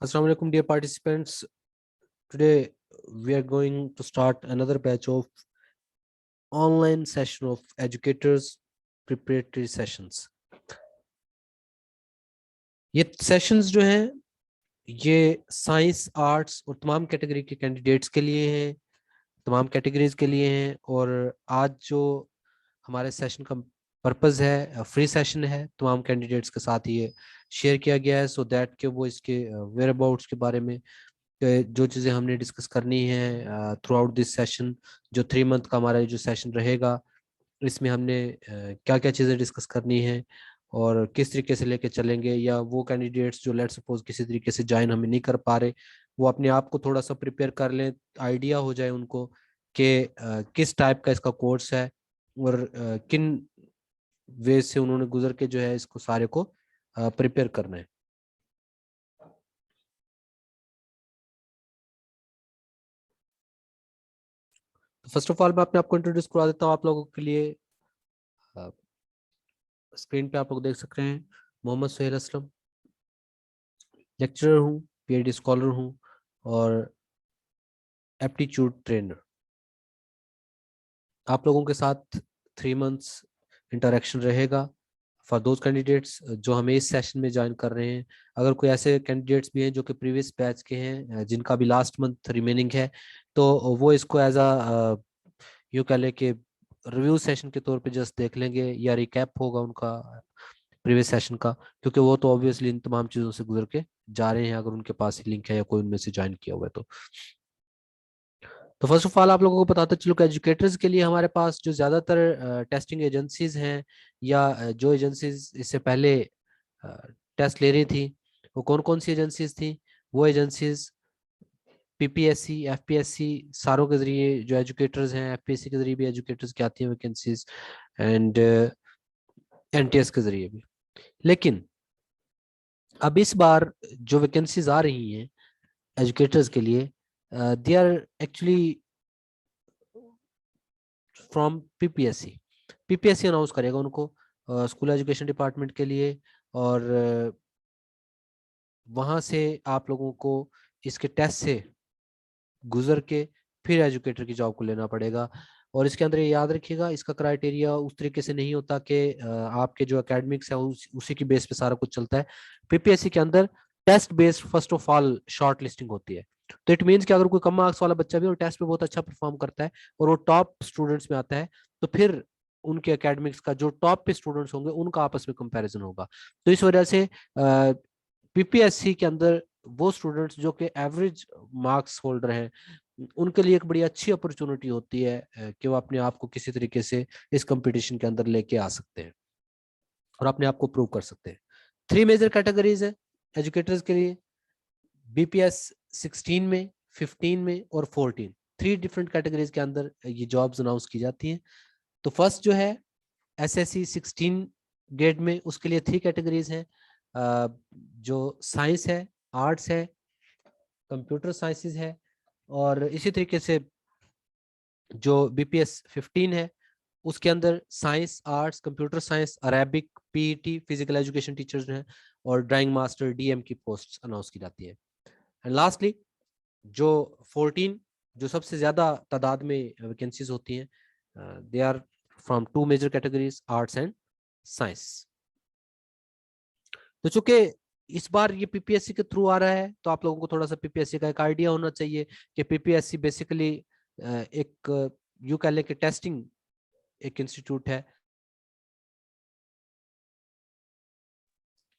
Assalamu alaikum, dear participants. Today we are going to start another batch of online session of educators preparatory sessions. ये sessions जो हैं ये science arts और तमाम category के candidates के लिए हैं, तमाम कैटेगरीज के लिए हैं। और आज जो हमारे सेशन का पर्पस है फ्री सेशन है, तमाम कैंडिडेट्स के साथ ये शेयर किया गया है सो दैट कि वो इसके वेयर अबाउट्स के बारे में जो चीज़ें हमने डिस्कस करनी है थ्रू आउट दिस सेशन, जो 3 मंथ का हमारा जो सेशन रहेगा इसमें हमने क्या क्या चीज़ें डिस्कस करनी है और किस तरीके से लेके चलेंगे, या वो कैंडिडेट्स जो लेट सपोज किसी तरीके से ज्वाइन हमें नहीं कर पा रहे वो अपने आप को थोड़ा सा प्रिपेयर कर लें, आइडिया हो जाए उनको कि किस टाइप का इसका कोर्स है और किन वे से उन्होंने गुजर के जो है इसको सारे को प्रिपेयर करना है। फर्स्ट ऑफ ऑल मैं अपने आपको इंट्रोड्यूस करवा देता हूँ आप लोगों के लिए। स्क्रीन पे आप लोग देख सकते हैं मोहम्मद सुहेल असलम, लेक्चरर हूँ, पीएचडी स्कॉलर हूँ और एप्टीट्यूड ट्रेनर। आप लोगों के साथ 3 मंथ्स इंटरेक्शन रहेगा फॉर दोज कैंडिडेट्स जो हमें इस सेशन में ज्वाइन कर रहे हैं। अगर कोई ऐसे कैंडिडेट्स भी हैं जो कि प्रीवियस बैच के हैं जिनका भी लास्ट मंथ रिमेनिंग है तो वो इसको एज अ यूँ कह लें कि रिव्यू सेशन के तौर पे जस्ट देख लेंगे या रिकैप होगा उनका प्रीवियस सेशन का, क्योंकि वो तो ऑब्वियसली इन तमाम चीज़ों से गुजर के जा रहे हैं अगर उनके पास ही लिंक है या कोई उनमें से ज्वाइन किया हुआ है तो फर्स्ट ऑफ ऑल आप लोगों को बताते चलो कि एजुकेटर्स के लिए हमारे पास जो ज़्यादातर टेस्टिंग एजेंसीज हैं या जो एजेंसीज इससे पहले टेस्ट ले रही थी वो कौन कौन सी एजेंसीज थी। वो एजेंसीज पीपीएससी, एफपीएससी, सारों के जरिए जो एजुकेटर्स हैं, एफपीएससी के जरिए भी एजुकेटर्स की आती हैं वैकेंसीज, एंड एनटीएस के जरिए भी। लेकिन अब इस बार जो वैकेंसीज आ रही हैं एजुकेटर्स के लिए they are actually from PPSC. PPSC announce करेगा उनको स्कूल एजुकेशन डिपार्टमेंट के लिए, और वहाँ से आप लोगों को इसके टेस्ट से गुजर के फिर एजुकेटर की जॉब को लेना पड़ेगा। और इसके अंदर ये याद रखिएगा इसका क्राइटेरिया उस तरीके से नहीं होता कि आपके जो एकेडमिक्स है उसी की बेस पे सारा कुछ चलता है। पीपीएससी के अंदर test based first of all short listing होती है। तो इट मीन्स कि अगर कोई कम मार्क्स वाला बच्चा भी और टेस्ट पे बहुत अच्छा परफॉर्म करता है और वो टॉप स्टूडेंट्स में आता है तो फिर उनके एकेडमिक्स का जो टॉप पे स्टूडेंट्स होंगे उनका आपस में कंपैरिजन होगा। तो इस वजह से पीपीएससी के अंदर वो स्टूडेंट्स जो कि एवरेज मार्क्स होल्डर हैं उनके लिए एक बड़ी अच्छी अपॉर्चुनिटी होती है कि वो अपने आप को किसी तरीके से इस कंपटीशन के अंदर लेके आ सकते हैं और अपने आप को प्रूव कर सकते हैं। 3 मेजर कैटेगरीज है एजुकेटर्स के लिए, बीपीएस 16 में, 15 में और 14, 3 डिफरेंट कैटेगरीज के अंदर ये जॉब्स अनाउंस की जाती हैं। तो फर्स्ट जो है एसएससी 16 ग्रेड में, उसके लिए 3 कैटेगरीज हैं जो साइंस है, आर्ट्स है, कंप्यूटर साइंसेज है, और इसी तरीके से जो बीपीएस 15 है उसके अंदर science, arts, computer science, Arabic, PET, physical education teachers हैं, और ड्राइंग मास्टर, डीएम की पोस्ट अनाउंस की जाती है। एंड लास्टली जो 14, जो सबसे ज्यादा तादाद में वैकेंसीज होती हैं, they are from 2 major categories, arts and science. तो चूंकि इस बार ये पीपीएससी के थ्रू आ रहा है तो आप लोगों को थोड़ा सा पीपीएससी का एक आइडिया होना चाहिए कि पीपीएससी बेसिकली एक यू कह लें कि टेस्टिंग एक इंस्टीट्यूट है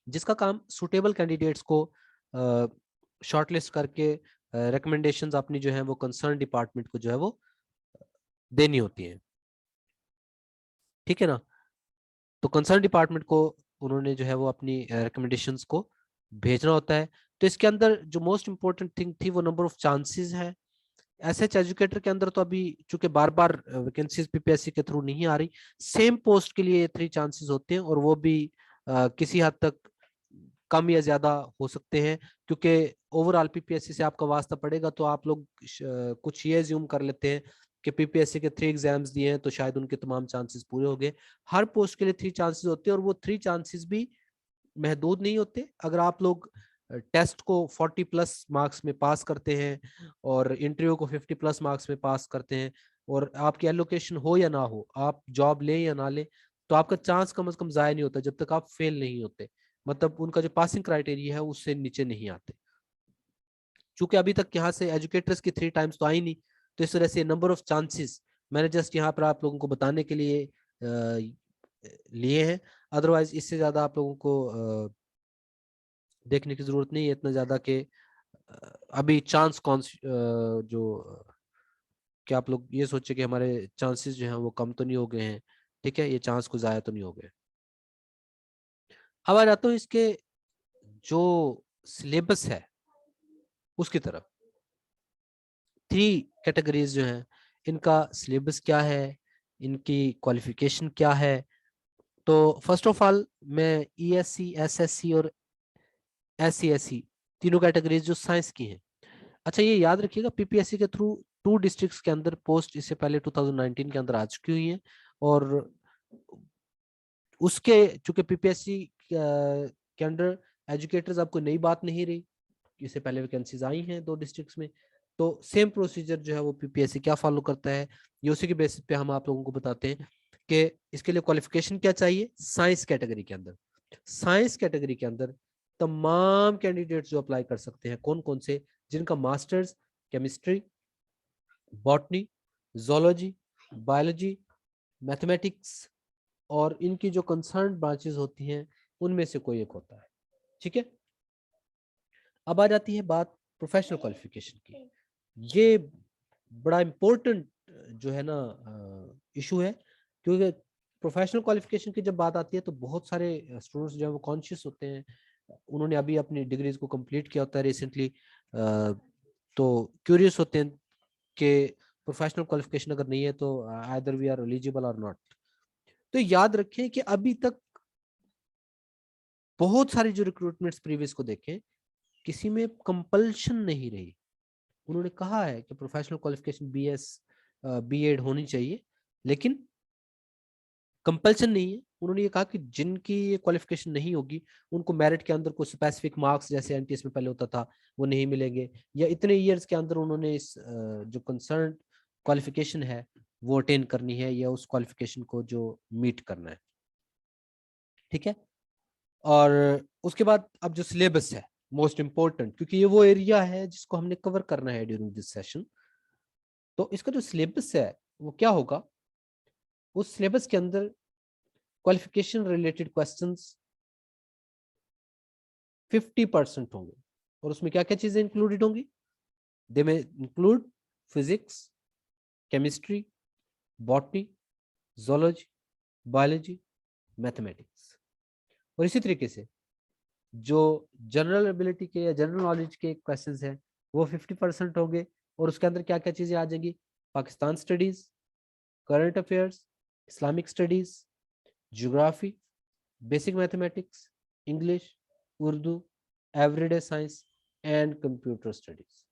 जिसका काम सुटेबल कैंडिडेट्स को शॉर्टलिस्ट करके रिकमेंडेशंस अपनी जो है वो कंसर्न डिपार्टमेंट को जो है वो देनी होती है। ठीक है ना। तो कंसर्न डिपार्टमेंट को उन्होंने जो है वो अपनी रिकमेंडेशंस को भेजना होता है। तो इसके अंदर जो मोस्ट इंपॉर्टेंट थिंग थी वो नंबर ऑफ चांसेस है। एसएच एजुकेटर के अंदर तो अभी चूंकि बार बार वैकेंसीज पीपीएससी के थ्रू नहीं आ रही, सेम पोस्ट के लिए 3 चांसेस होते हैं और वो भी किसी हद तक कम या ज्यादा हो सकते हैं, क्योंकि ओवरऑल पीपीएससी से आपका वास्ता पड़ेगा तो आप लोग कुछ ये ज्यूम कर लेते हैं कि पीपीएससी के 3 एग्जाम्स दिए हैं तो शायद उनके तमाम चांसेस पूरे हो गए। हर पोस्ट के लिए 3 चांसेस होते हैं और वो 3 चांसेस भी महदूद नहीं होते। अगर आप लोग टेस्ट को 40 प्लस मार्क्स में पास करते हैं और इंटरव्यू को 50 प्लस मार्क्स में पास करते हैं, और आपकी एलोकेशन हो या ना हो, आप जॉब ले या ना ले, तो आपका चांस कम से कम जाया नहीं होता जब तक आप फेल नहीं होते, मतलब उनका जो पासिंग क्राइटेरिया है उससे नीचे नहीं आते। चूंकि अभी तक यहाँ से एजुकेटर्स की 3 टाइम्स तो आई नहीं, तो इस वजह से नंबर ऑफ चांसेस मैंने जस्ट यहाँ पर आप लोगों को बताने के लिए लिए हैं। अदरवाइज इससे ज्यादा आप लोगों को देखने की जरूरत नहीं है इतना ज्यादा कि अभी चांस कौन जो कि आप लोग ये सोचे कि हमारे चांसेस जो हैं वो कम तो नहीं हो गए हैं, ठीक है, ये चांस को जाया तो नहीं हो गए। अब आ जाता हूँ इसके जो सिलेबस है उसकी तरफ। 3 कैटेगरीज जो हैं, इनका सिलेबस क्या है, इनकी क्वालिफिकेशन क्या है। तो फर्स्ट ऑफ ऑल मैं ESC, SSC और SCSC तीनों कैटेगरीज जो साइंस की हैं। अच्छा ये याद रखिएगा, PPSC के थ्रू 2 डिस्ट्रिक्ट्स के अंदर पोस्ट इससे पहले 2019 के अंदर आ चुकी हुई हैं, और उसके चूंकि PPSC के अंडर एजुकेटर्स आपको नई बात नहीं रही, इससे पहले वैकेंसीज आई हैं 2 डिस्ट्रिक्ट्स में, तो सेम प्रोसीजर जो है वो PPSC क्या फॉलो करता है, ये उसी के बेसिस पे हम आप लोगों को बताते हैं कि इसके लिए क्वालिफिकेशन क्या चाहिए। साइंस कैटेगरी के अंदर, साइंस कैटेगरी के अंदर तमाम कैंडिडेट्स जो अप्लाई कर सकते हैं, कौन कौन से, जिनका masters chemistry, botany, zoology, biology, mathematics और इनकी जो कंसर्न ब्रांचेस होती हैं उनमें से कोई एक होता है, ठीक है। अब आ जाती है बात प्रोफेशनल क्वालिफिकेशन की। ये बड़ा इम्पोर्टेंट जो है ना इशू है, क्योंकि प्रोफेशनल क्वालिफिकेशन की जब बात आती है तो बहुत सारे स्टूडेंट्स जो है वो कॉन्शियस होते हैं, उन्होंने अभी अपनी डिग्रीज को कंप्लीट किया होता है रिसेंटली, तो क्यूरियस होते हैं कि प्रोफेशनल क्वालिफिकेशन अगर नहीं है तो आइदर वी आर एलिजिबल और नॉट। तो याद रखें कि अभी तक बहुत सारी जो रिक्रूटमेंट्स प्रीवियस को देखें, किसी में कंपल्शन नहीं रही। उन्होंने कहा है कि प्रोफेशनल क्वालिफिकेशन BS B.Ed होनी चाहिए, लेकिन कंपल्शन नहीं है। उन्होंने ये कहा कि जिनकी ये क्वालिफिकेशन नहीं होगी उनको मेरिट के अंदर कुछ स्पेसिफिक मार्क्स जैसे NTS में पहले होता था वो नहीं मिलेंगे, या इतने ईयर्स के अंदर उन्होंने इस जो कंसर्न क्वालिफिकेशन है वो अटेन करनी है, या उस क्वालिफिकेशन को जो मीट करना है, ठीक है। और उसके बाद अब जो सिलेबस है मोस्ट इंपॉर्टेंट, क्योंकि ये वो एरिया है जिसको हमने कवर करना है ड्यूरिंग दिस सेशन। तो इसका जो सिलेबस है वो क्या होगा, उस सिलेबस के अंदर क्वालिफिकेशन रिलेटेड क्वेश्चंस 50% होंगे, और उसमें क्या क्या चीजें इंक्लूडेड होंगी, दे में include physics, chemistry, botany, zoology, biology, mathematics. और इसी तरीके से जो जनरल एबिलिटी के या जनरल नॉलेज के क्वेश्चंस हैं वो 50% होंगे, और उसके अंदर क्या क्या चीजें आ जाएंगी, Pakistan studies, current affairs, Islamic studies, geography, basic mathematics, English, Urdu, everyday science and computer studies.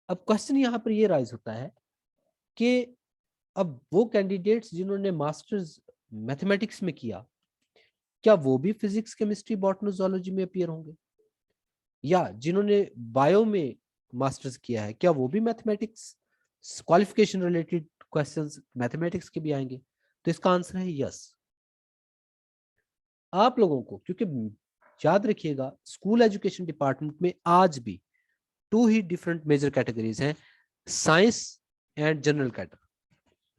अब क्वेश्चन यहाँ पर ये राइज होता है कि अब वो कैंडिडेट्स जिन्होंने मास्टर्स मैथमेटिक्स में किया, क्या वो भी फिजिक्स, केमिस्ट्री, बॉटनी, जूलॉजी में अपीयर होंगे, या जिन्होंने बायो में मास्टर्स किया है क्या वो भी mathematics qualification related questions mathematics के भी आएंगे। तो इसका आंसर है यस। आप लोगों को, क्योंकि याद रखिएगा स्कूल एजुकेशन डिपार्टमेंट में आज भी 2 ही डिफरेंट मेजर कैटेगरीज हैं, science and general cadre.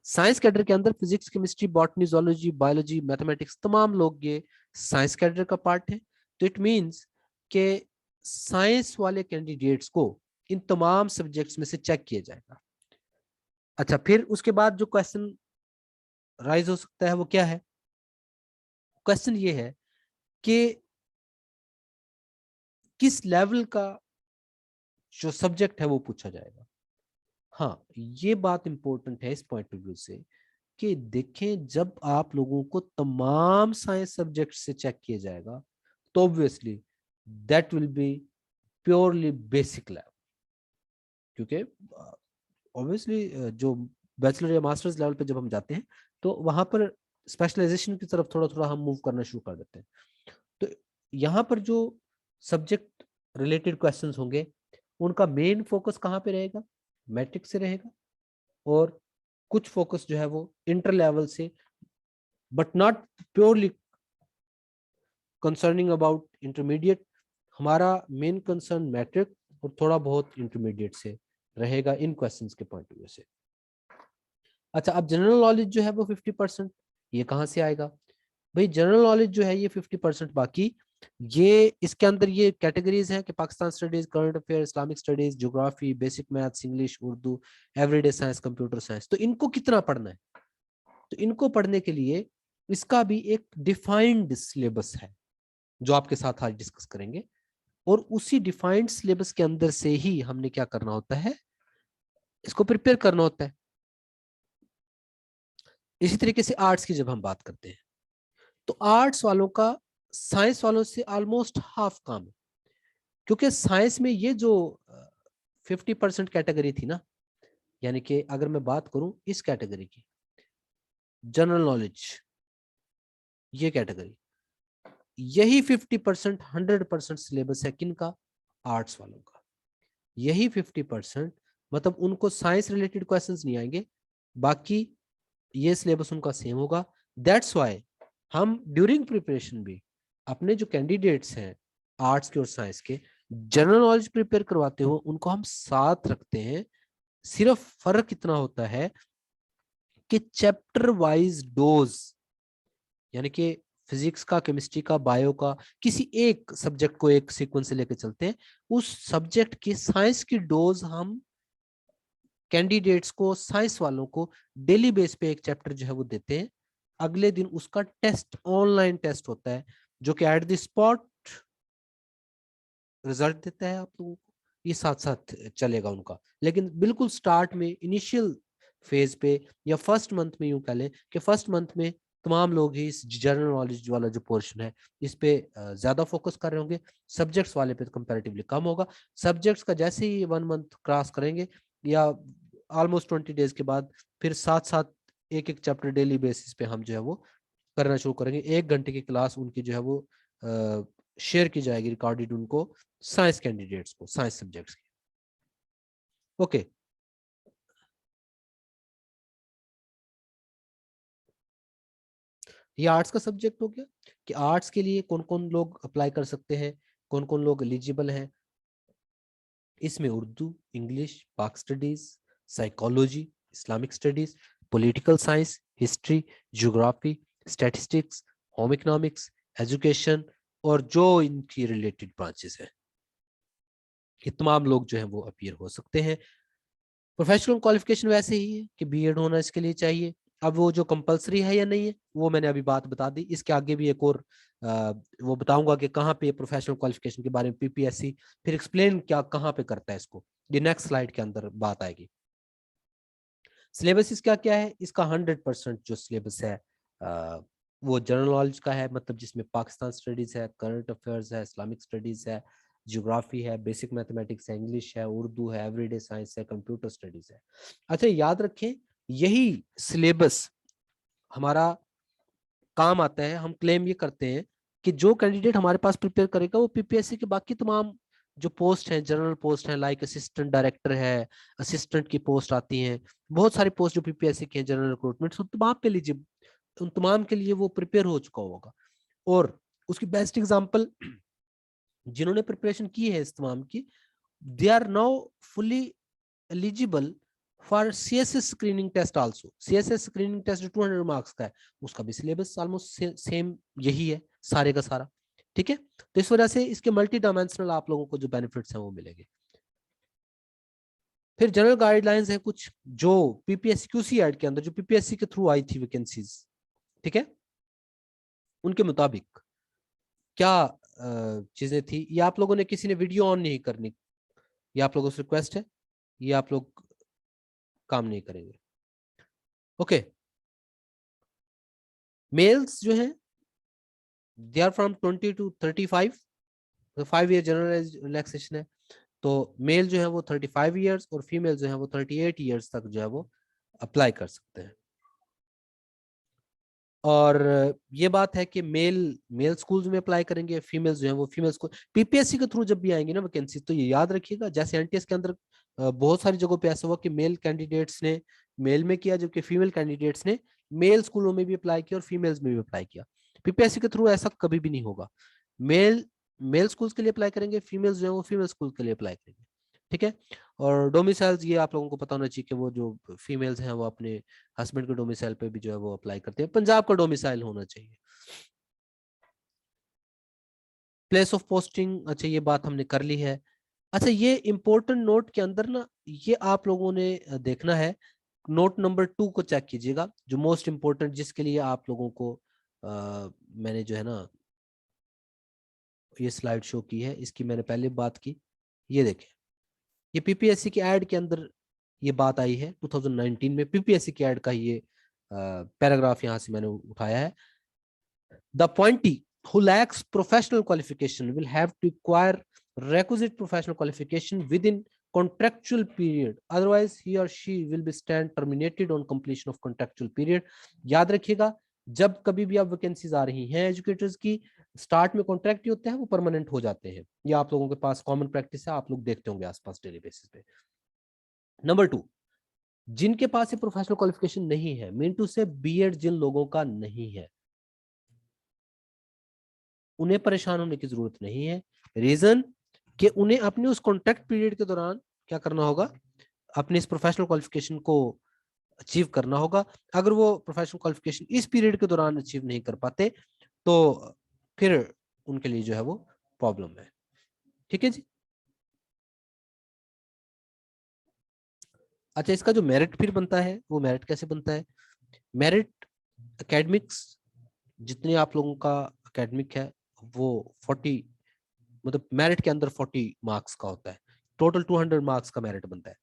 Science cadre के अंदर physics, chemistry, botany, zoology, biology, mathematics तमाम लोग ये साइंस कैडर का पार्ट है। तो इट मींस के साइंस वाले कैंडिडेट्स को इन तमाम सब्जेक्ट्स में से चेक किया जाएगा। अच्छा, फिर उसके बाद जो क्वेश्चन राइज हो सकता है वो क्या है, क्वेश्चन ये है कि किस लेवल का जो सब्जेक्ट है वो पूछा जाएगा। हाँ, ये बात इंपॉर्टेंट है इस पॉइंट ऑफ व्यू से कि देखें जब आप लोगों को तमाम साइंस सब्जेक्ट से चेक किया जाएगा तो obviously that will be purely basic level, क्योंकि ऑब्वियसली जो बैचलर या मास्टर्स लेवल पे जब हम जाते हैं तो वहां पर स्पेशलाइजेशन की तरफ थोड़ा थोड़ा हम मूव करना शुरू कर देते हैं। तो यहाँ पर जो सब्जेक्ट रिलेटेड क्वेश्चंस होंगे, उनका मेन फोकस कहाँ पे रहेगा, मैट्रिक से रहेगा, और कुछ फोकस जो है वो इंटर लेवल से, but not purely concerning about intermediate. हमारा मेन कंसर्न मैट्रिक और थोड़ा बहुत इंटरमीडिएट से रहेगा इन क्वेश्चंस के पॉइंट ऑफ व्यू से। अच्छा, अब जनरल नॉलेज जो है वो 50%, ये कहाँ से आएगा भाई? जनरल नॉलेज जो है ये 50%, बाकी ये इसके अंदर ये कैटेगरीज हैं कि Pakistan studies, current affair, Islamic studies, geography, basic maths, English, Urdu, everyday science, computer science. तो इनको कितना पढ़ना है? तो इनको पढ़ने के लिए इसका भी एक डिफाइंड सिलेबस है जो आपके साथ आज डिस्कस करेंगे, और उसी डिफाइंड सिलेबस के अंदर से ही हमने क्या करना होता है, इसको प्रिपेयर करना होता है। इसी तरीके से आर्ट्स की जब हम बात करते हैं, तो आर्ट्स वालों का साइंस वालों से ऑलमोस्ट हाफ काम है, क्योंकि साइंस में ये जो 50% कैटेगरी थी ना, यानी कि अगर मैं बात करूं इस कैटेगरी की, जनरल नॉलेज, ये कैटेगरी, यही 50% 100% सिलेबस है किनका? आर्ट्स वालों का। यही 50%, मतलब उनको साइंस रिलेटेड क्वेश्चंस नहीं आएंगे, बाकी ये सिलेबस उनका सेम होगा। दैट्स वाई हम ड्यूरिंग प्रिपरेशन भी अपने जो कैंडिडेट्स हैं आर्ट्स के और साइंस के, जनरल नॉलेज प्रिपेयर करवाते हो उनको हम साथ रखते हैं। सिर्फ फर्क इतना होता है कि चैप्टर वाइज डोज, यानी कि फिजिक्स का, केमिस्ट्री का, बायो का, किसी एक सब्जेक्ट को एक सीक्वेंस से लेकर चलते हैं, उस सब्जेक्ट की साइंस की डोज हम कैंडिडेट्स को, साइंस वालों को डेली बेस पे एक चैप्टर जो है वो देते हैं। अगले दिन उसका टेस्ट, ऑनलाइन टेस्ट होता है, जो कि एट द स्पॉट रिजल्ट देता है आप लोगों को। ये साथ साथ चलेगा उनका, लेकिन बिल्कुल स्टार्ट में, इनिशियल फेज पे, या फर्स्ट मंथ में, यूं कह लें कि फर्स्ट मंथ में तमाम लोग ही इस जनरल नॉलेज वाला जो पोर्शन है इस पे ज्यादा फोकस कर रहे होंगे, सब्जेक्ट्स वाले पे कंपैरेटिवली कम होगा। सब्जेक्ट्स का जैसे ही 1 मंथ क्रॉस करेंगे, या ऑलमोस्ट 20 डेज के बाद, फिर साथ साथ एक एक चैप्टर डेली बेसिस पे हम जो है वो करना शुरू करेंगे। 1 घंटे की क्लास उनकी जो है वो शेयर की जाएगी, रिकॉर्डेड, उनको, साइंस कैंडिडेट्स को, साइंस सब्जेक्ट्स की। ओके, ये आर्ट्स का सब्जेक्ट हो गया कि आर्ट्स के लिए कौन कौन लोग अप्लाई कर सकते हैं, कौन कौन लोग एलिजिबल हैं। इसमें उर्दू, इंग्लिश, पाक studies, psychology, Islamic studies, political science, history, geography, statistics, home economics, education, और जो इनकी रिलेटेड ब्रांचेस हैं, ये तमाम लोग जो हैं वो अपीयर हो सकते हैं। प्रोफेशनल क्वालिफिकेशन वैसे ही है कि बीएड होना इसके लिए चाहिए। अब वो जो कंपलसरी है या नहीं है वो मैंने अभी बात बता दी, इसके आगे भी एक और वो बताऊंगा कि कहाँ पे प्रोफेशनल क्वालिफिकेशन के बारे में पीपीएससी फिर एक्सप्लेन क्या कहाँ पे करता है इसको, ये नेक्स्ट स्लाइड के अंदर बात आएगी। सिलेबस इसका क्या है? इसका 100% जो सिलेबस है वो जनरल नॉलेज का है, मतलब जिसमें पाकिस्तान स्टडीज है, करंट अफेयर्स है, इस्लामिक स्टडीज है, ज्योग्राफी है, बेसिक मैथमेटिक्स है, इंग्लिश है, उर्दू है, एवरीडे साइंस है, कंप्यूटर स्टडीज है। अच्छा, याद रखें, यही सिलेबस हमारा काम आता है। हम क्लेम ये करते हैं कि जो कैंडिडेट हमारे पास प्रिपेयर करेगा वो पीपीएससी के बाकी तमाम जो पोस्ट हैं, जनरल पोस्ट हैं, लाइक असिस्टेंट डायरेक्टर है, असिस्टेंट की पोस्ट आती हैं, बहुत सारी पोस्ट जो पीपीएससी की हैं, जनरल रिक्रूटमेंट, उन तमाम के लिए, उन तमाम के लिए वो प्रिपेयर हो चुका होगा। और उसकी बेस्ट एग्जांपल जिन्होंने प्रिपरेशन की है इस तमाम की, they are now fully eligible for CSS screening test also. CSS screening test जो 200 मार्क्स का है, उसका भी सिलेबस ऑलमोस्ट सेम यही है, सारे का सारा। ठीक है, तो इस वजह से इसके मल्टी डायमेंशनल आप लोगों को जो बेनिफिट्स हैं वो मिलेंगे। फिर जनरल गाइडलाइंस है कुछ जो पीपीएससी क्यूसी एड के अंदर, जो पीपीएससी के थ्रू आई थी वैकेंसीज, ठीक है, उनके मुताबिक क्या चीजें थी। ये आप लोगों ने, किसी ने वीडियो ऑन नहीं करनी, ये आप लोगों से रिक्वेस्ट है, ये आप लोग काम नहीं करेंगे। ओके, मेल्स जो हैं दे आर फ्रॉम 20 to 35, तो 5 ईयर जनरल रिलैक्सेशन है। तो मेल जो है वो 35 ईयर्स, और फीमेल जो है वो 38 ईयर्स तक जो है वो अप्लाई कर सकते हैं। और ये बात है कि मेल स्कूल्स में अप्लाई करेंगे, फीमेल्स जो है वो फीमेल स्कूल। पीपीएससी के थ्रू जब भी आएंगे ना वैकेंसी, तो ये याद रखिएगा, जैसे एनटीएस के अंदर बहुत सारी जगहों पे ऐसा हुआ कि मेल कैंडिडेट्स ने मेल में किया, जबकि फीमेल कैंडिडेट्स ने मेल स्कूलों में भी अप्लाई किया और फीमेल्स में भी अप्लाई किया। पीपीएससी के थ्रू ऐसा कभी भी नहीं होगा। मेल मेल स्कूल्स के लिए अप्लाई करेंगे, फीमेल्स जो है वो फीमेल स्कूल के लिए अप्लाई करेंगे, ठीक है। और डोमिसाइल्स ये आप लोगों को पता होना चाहिए कि वो जो फीमेल्स हैं वो अपने हस्बैंड के डोमिसाइल पे भी जो है वो अप्लाई करते हैं। पंजाब का डोमिसाइल होना चाहिए। प्लेस ऑफ पोस्टिंग, अच्छा ये बात हमने कर ली है। अच्छा ये इंपॉर्टेंट नोट के अंदर ना, ये आप लोगों ने देखना है, नोट नंबर 2 को चेक कीजिएगा, जो मोस्ट इंपॉर्टेंट, जिसके लिए आप लोगों को मैंने जो है ना ये स्लाइड शो की है, इसकी मैंने पहले बात की। ये देखें, ये पीपीएससी की एड के अंदर ये बात आई है 2019 में, पीपीएससी की एड का ये पैराग्राफ यहां से मैंने उठाया है। The appointee who lacks professional qualification will have to acquire requisite professional qualification within contractual period, otherwise he or she will be stand terminated on completion of contractual period। याद रखिएगा, जब कभी भी आप वैकेंसीज आ रही हैं एजुकेटर्स की, start में कॉन्ट्रैक्ट होते हैं, वो परमानेंट हो जाते हैं। ये आप लोगों के पास कॉमन प्रैक्टिस है, आप लोग देखते होंगे आसपास डेली बेसिस पे। नंबर 2, जिनके पास ये प्रोफेशनल क्वालिफिकेशन नहीं है, मीन टू से बीएड जिन लोगों का नहीं है, उन्हें परेशान होने की जरूरत नहीं है। रीजन कि उन्हें अपने उस कॉन्ट्रैक्ट पीरियड के दौरान क्या करना होगा, अपने इस प्रोफेशनल क्वालिफिकेशन को अचीव करना होगा। अगर वो प्रोफेशनल क्वालिफिकेशन इस पीरियड के दौरान अचीव नहीं कर पाते तो फिर उनके लिए जो है वो प्रॉब्लम है, ठीक है जी। अच्छा इसका जो मेरिट फिर बनता है, वो मेरिट कैसे बनता है? मेरिट एकेडमिक्स, जितने आप लोगों का एकेडमिक है वो 40, मतलब मेरिट के अंदर 40 मार्क्स का होता है, टोटल 200 मार्क्स का मेरिट बनता है।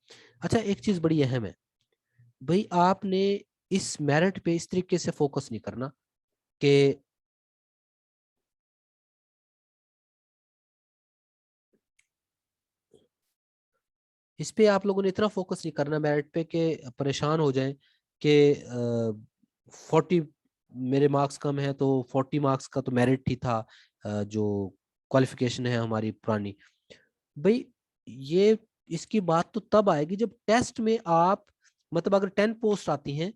अच्छा एक चीज बड़ी अहम है भाई, आपने इस मेरिट पे इस तरीके से फोकस नहीं करना कि इस पे आप लोगों ने इतना फोकस नहीं करना मेरिट पे कि परेशान हो जाएं कि 40 मेरे मार्क्स कम है तो 40 मार्क्स का तो मेरिट ही था, जो क्वालिफिकेशन है हमारी पुरानी। भाई ये इसकी बात तो तब आएगी जब टेस्ट में आप, मतलब अगर 10 पोस्ट आती हैं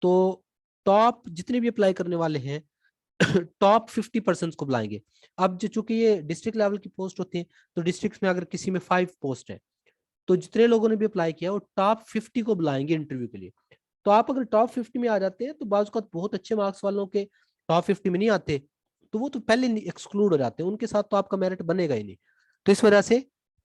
तो टॉप जितने भी अप्लाई करने वाले हैं टॉप 50% को बुलाएंगे। अब जो चूंकि ये डिस्ट्रिक्ट लेवल की पोस्ट होती है, तो डिस्ट्रिक्ट में अगर किसी में 5 पोस्ट है तो जितने लोगों ने भी अप्लाई किया वो टॉप 50 को बुलाएंगे इंटरव्यू के लिए। तो आप अगर टॉप 50 में आ जाते हैं तो बाजू का बहुत अच्छे मार्क्स वालों के टॉप 50 में नहीं आते, तो वो तो पहले एक्सक्लूड हो जाते हैं, उनके साथ तो आपका मेरिट बनेगा ही नहीं। तो इस वजह से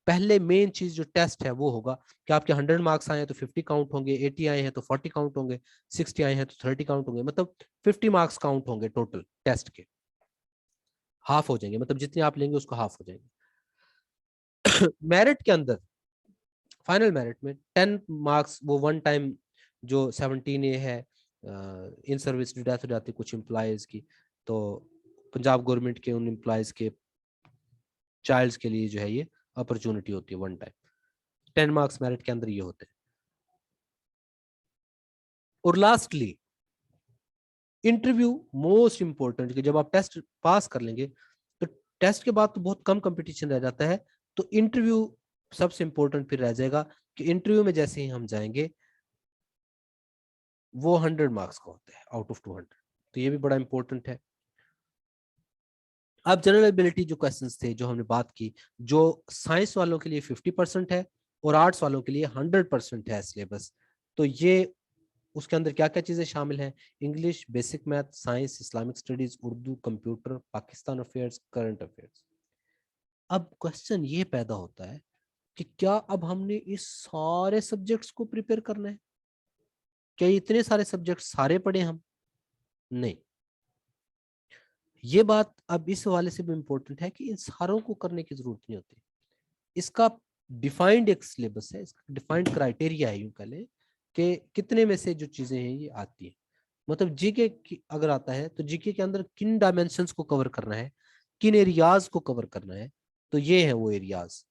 पहले मेन चीज जो टेस्ट है वो होगा कि आपके 100 मार्क्स आए हैं तो 50 काउंट होंगे, 80 आए हैं तो 40 काउंट होंगे, 60 आए हैं तो 30 काउंट होंगे, मतलब 50 मार्क्स काउंट होंगे टोटल टेस्ट के, हाफ हो जाएंगे, मतलब जितने आप लेंगे उसको हाफ हो जाएंगे। मेरिट के अंदर फाइनल मेरिट में 10 मार्क्स वो वन टाइम जो 17A है, इन सर्विस डेथ हो जाती है कुछ एम्प्लॉयज की, तो पंजाब गवर्नमेंट के उन एम्प्लॉयज के चाइल्ड्स के लिए जो है ये अपॉर्चुनिटी होती है वन टाइम। 10 मार्क्स मेरिट के अंदर ये होते हैं। और लास्टली इंटरव्यू, मोस्ट इंपॉर्टेंट, कि जब आप टेस्ट पास कर लेंगे तो टेस्ट के बाद तो बहुत कम कंपटीशन रह जाता है, तो इंटरव्यू सबसे इंपॉर्टेंट फिर रह जाएगा कि इंटरव्यू में जैसे ही हम जाएंगे वो 100 मार्क्स का होता है आउट ऑफ 200, तो ये भी बड़ा इंपॉर्टेंट है। अब जनरल एबिलिटी जो क्वेश्चंस थे जो हमने बात की, जो साइंस वालों के लिए 50% है और आर्ट्स वालों के लिए 100% है सिलेबस, तो ये उसके अंदर क्या क्या चीजें शामिल हैं? English, basic math, science, Islamic studies, Urdu, computer, Pakistan affairs, current affairs. अब क्वेश्चन ये पैदा होता है कि क्या अब हमने इस सारे सब्जेक्ट्स को प्रिपेयर करना है? क्या इतने सारे सब्जेक्ट सारे पढ़े हम? नहीं। ये बात अब इस हवाले से भी इम्पोर्टेंट है कि इन सारों को करने की जरूरत नहीं होती। इसका डिफाइंड एक सिलेबस है, इसका डिफाइंड क्राइटेरिया है, यूं कह लें कि कितने में से जो चीजें हैं ये आती है। मतलब जीके अगर आता है तो जीके के अंदर किन डायमेंशंस को कवर करना है, किन एरियाज को कवर करना है, तो ये है वो एरियाज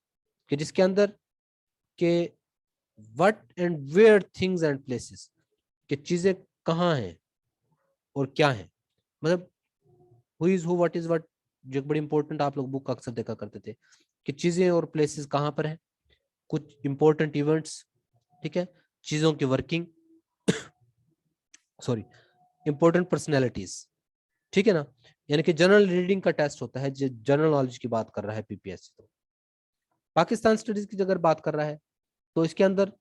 कि जिसके अंदर के what and where things and places, कि चीजें कहाँ हैं और क्या है, मतलब who is who, what is what, जो बड़ी इंपॉर्टेंट आप लोग बुक अक्सर देखा करते थे कि चीजें और प्लेसेस कहाँ पर है, कुछ इंपॉर्टेंट इवेंट्स, ठीक है, चीजों की वर्किंग, सॉरी, इंपॉर्टेंट पर्सनैलिटीज, ठीक है ना। यानी कि जनरल रीडिंग का टेस्ट होता है, जो जनरल नॉलेज की बात कर रहा है पीपीएससी। तो पाकिस्तान स्टडीज की अगर बात कर रहा है तो इसके अंदर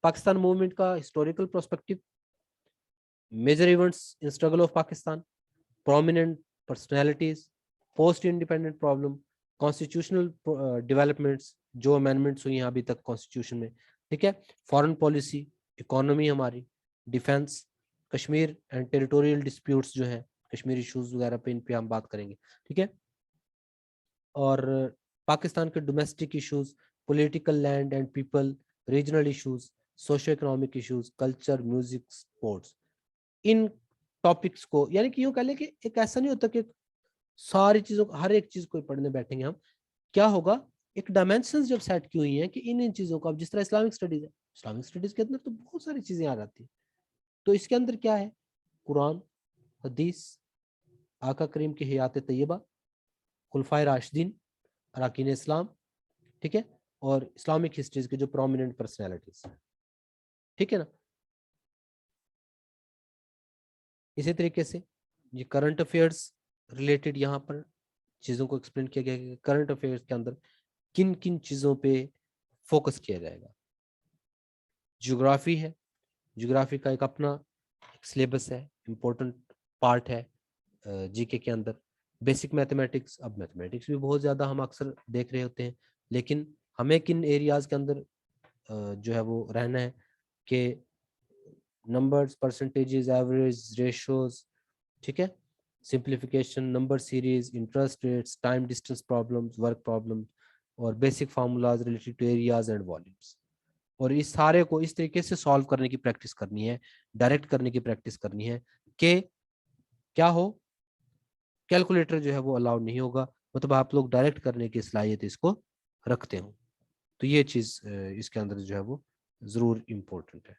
पाकिस्तान मूवमेंट का historical prospective, major events in struggle of Pakistan, prominent personalities, post independent problem, constitutional developments, जो अमेंडमेंट्स हुई हैं अभी तक कॉन्स्टिट्यूशन में, ठीक है, फॉरेन पॉलिसी, इकोनॉमी हमारी, defence, Kashmir and territorial disputes जो है, कश्मीर इश्यूज वगैरह पे, इन पे हम बात करेंगे, ठीक है, और पाकिस्तान के domestic issues, political, land and people, regional issues, socio economic issues, culture, music, sports, in topics को, यानी कि यूं कह लें कि एक ऐसा नहीं होता कि सारी चीजों, हर एक चीज को पढ़ने बैठेंगे हम। क्या होगा, एक डायमेंशंस जब सेट की हुई हैं कि इन इन चीजों को, अब जिस तरह इस्लामिक स्टडीज है, इस्लामिक स्टडीज के अंदर तो बहुत सारी चीजें आ जाती है, तो इसके अंदर क्या है, कुरान, हदीस, आका करीम की हयात तैयबा, खुलफाए राशिदीन, अरकान इस्लाम, ठीक है, और इस्लामिक हिस्ट्रीज के जो प्रोमिनेंट पर्सनैलिटीज, ठीक है ना। इसी तरीके से ये करंट अफेयर्स रिलेटेड यहाँ पर चीजों को एक्सप्लेन किया गया कि करंट अफेयर्स के अंदर किन किन चीजों पे फोकस किया जाएगा। ज्योग्राफी है, ज्योग्राफी का एक अपना सिलेबस है, इंपॉर्टेंट पार्ट है जीके के अंदर। बेसिक मैथमेटिक्स, अब मैथमेटिक्स भी बहुत ज्यादा हम अक्सर देख रहे होते हैं, लेकिन हमें किन एरियाज के अंदर जो है वो रहना है कि नंबर्स, परसेंटेजेस, एवरेज, रेशियोज, ठीक है, simplification, number series, interest rates, time distance problems, work problems, और basic formulas related to areas and volumes. और इस सारे को इस तरीके से सॉल्व करने की प्रैक्टिस करनी है, डायरेक्ट करने की प्रैक्टिस करनी है कि क्या हो, कैलकुलेटर जो है वो अलाउड नहीं होगा, मतलब आप लोग डायरेक्ट करने की सलाहियत इसको रखते हो। तो ये चीज इसके अंदर जो है वो जरूर इम्पोर्टेंट है।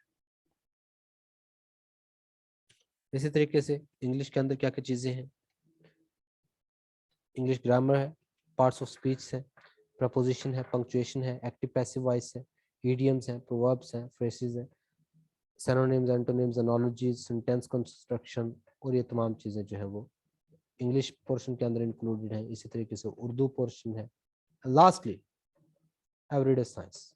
इसी तरीके से इंग्लिश के अंदर क्या क्या चीजें हैं, इंग्लिश ग्रामर है, पार्ट्स ऑफ स्पीच है, प्रपोजिशन है, पंक्चुएशन है, एक्टिव पैसिव वॉइस है, इडियम्स हैं, प्रोवर्ब्स हैं, फ्रेजेस हैं, synonyms, antonyms, analogies, sentence construction, और ये तमाम चीजें जो है वो इंग्लिश पोर्शन के अंदर इंक्लूडेड है। इसी तरीके से उर्दू पोर्शन है। लास्टली एवरीडे साइंस,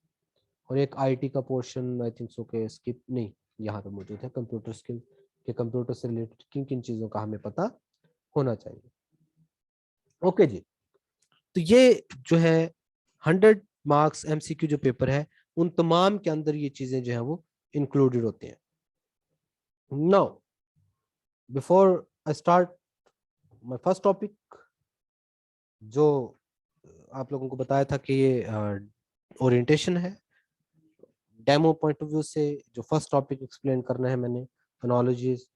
और एक आईटी का पोर्शन, आई थिंक सो के स्किप नहीं, यहाँ पे मौजूद है, कंप्यूटर स्किल के, कंप्यूटर से रिलेटेड किन किन चीजों का हमें पता होना चाहिए। ओके जी, तो ये जो है 100 मार्क्स एमसीक्यू जो पेपर है, उन तमाम के अंदर ये चीजें जो है वो इंक्लूडेड होती हैं। Now before I start my first topic, जो आप लोगों को बताया था कि ये ओरिएंटेशन है, डेमो पॉइंट ऑफ व्यू से जो फर्स्ट टॉपिक एक्सप्लेन करना है मैंने, फोनोलॉजीज,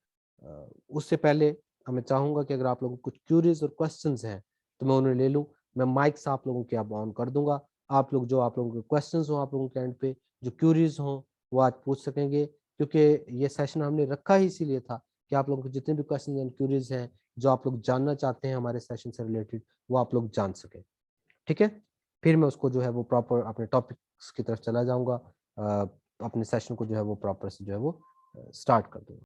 उससे पहले मैं चाहूंगा कि अगर आप लोगों को कुछ क्यूरीज और क्वेश्चंस हैं तो मैं उन्हें ले लूं। मैं माइक्स आप लोगों के अब ऑन कर दूंगा, आप लोग जो आप लोगों के क्वेश्चंस हो, आप लोगों के एंड पे जो क्यूरीज हो वो आज पूछ सकेंगे, क्योंकि ये सेशन हमने रखा ही इसीलिए था कि आप लोगों के जितने भी क्वेश्चन एंड क्यूरीज हैं, जो आप लोग जानना चाहते हैं हमारे सेशन से रिलेटेड, वो आप लोग जान सकें, ठीक है। फिर मैं उसको जो है वो प्रॉपर अपने टॉपिक्स की तरफ चला जाऊंगा, अपने सेशन को जो है वो प्रॉपर से जो है वो स्टार्ट कर दूंगा।